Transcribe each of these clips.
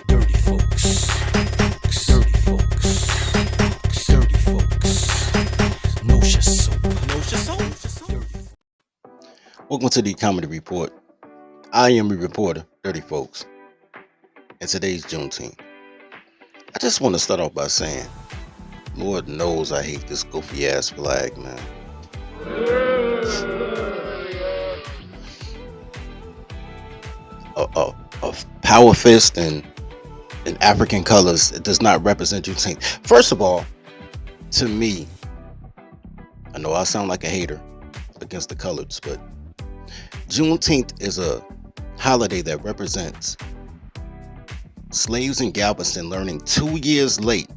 Dirty folks, dirty folks, dirty folks. No soap, no soap. Welcome to the Comedy Report. I am the reporter, Dirty Folks, and today's Juneteenth. I just want to start off by saying, Lord knows I hate this goofy ass flag, man. A power fist and in African colors, it does not represent Juneteenth. First of all, to me, I know I sound like a hater against the colors, but Juneteenth is a holiday that represents slaves in Galveston learning 2 years late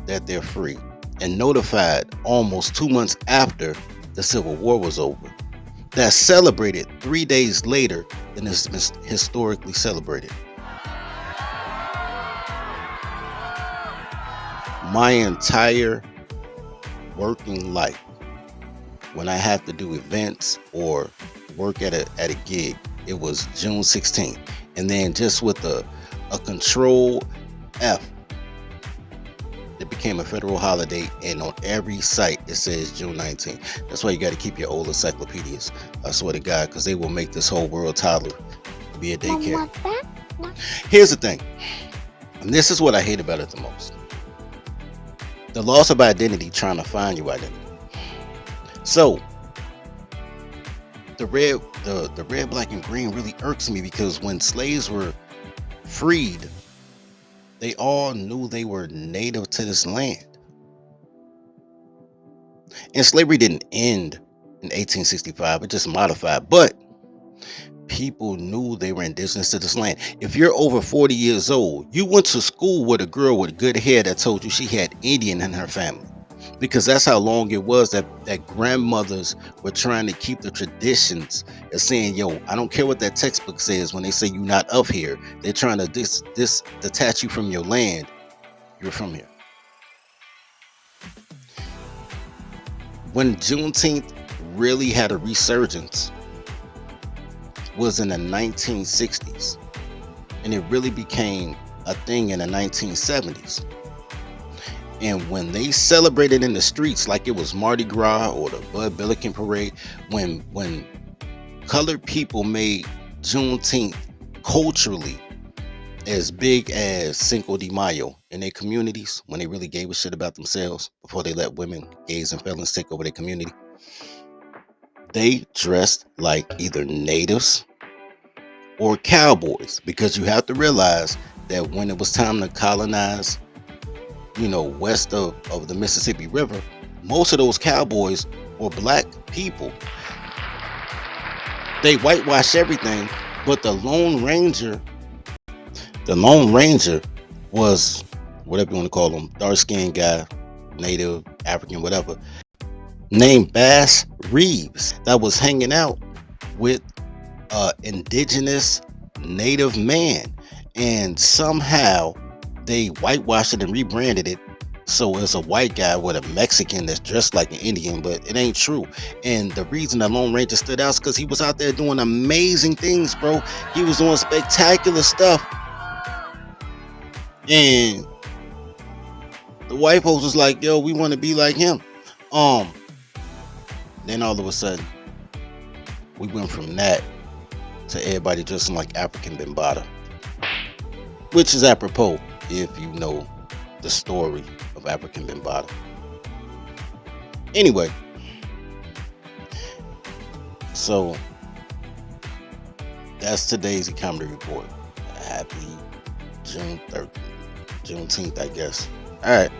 that they're free and notified almost 2 months after the Civil War was over. That's celebrated 3 days later than is historically celebrated. My entire working life, when I have to do events or work at a gig, it was June 16th. And then just with a control F, it became a federal holiday, and on every site it says June 19th. That's why you got to keep your old encyclopedias. I swear to God, because they will make this whole world toddler be a daycare. Here's the thing, and this is what I hate about it the most: the loss of identity, trying to find your identity. So the red, black, and green really irks me, because when slaves were freed, they all knew they were native to this land. And slavery didn't end in 1865, it just modified. But people knew they were indigenous to this land. If you're over 40 years old, you went to school with a girl with good hair that told you she had Indian in her family, because that's how long it was that grandmothers were trying to keep the traditions of saying, yo, I don't care what that textbook says. When they say you're not of here, they're trying to detach you from your land. You're from here. When Juneteenth really had a resurgence was in the 1960s, and it really became a thing in the 1970s. And when they celebrated in the streets like it was Mardi Gras or the Bud Billiken Parade, when colored people made Juneteenth culturally as big as Cinco de Mayo in their communities, when they really gave a shit about themselves before they let women, gays, and felons take over their community, they dressed like either natives or cowboys. Because you have to realize that when it was time to colonize, west of the Mississippi River, most of those cowboys were black people. They whitewashed everything, but the Lone Ranger was, whatever you want to call him, dark-skinned guy, native, African, whatever, named Bass Reeves, that was hanging out with indigenous native man. And somehow they whitewashed it and rebranded it so it's a white guy with a Mexican that's dressed like an Indian, but it ain't true. And the reason the Lone Ranger stood out is because he was out there doing amazing things, bro. He was doing spectacular stuff. And the white folks was like, yo, we want to be like him. Then all of a sudden, we went from that to everybody dressing like African Bambaataa, which is apropos if you know the story of African Bambaataa. Anyway, so that's today's Comedy Report. Happy Juneteenth, I guess. All right.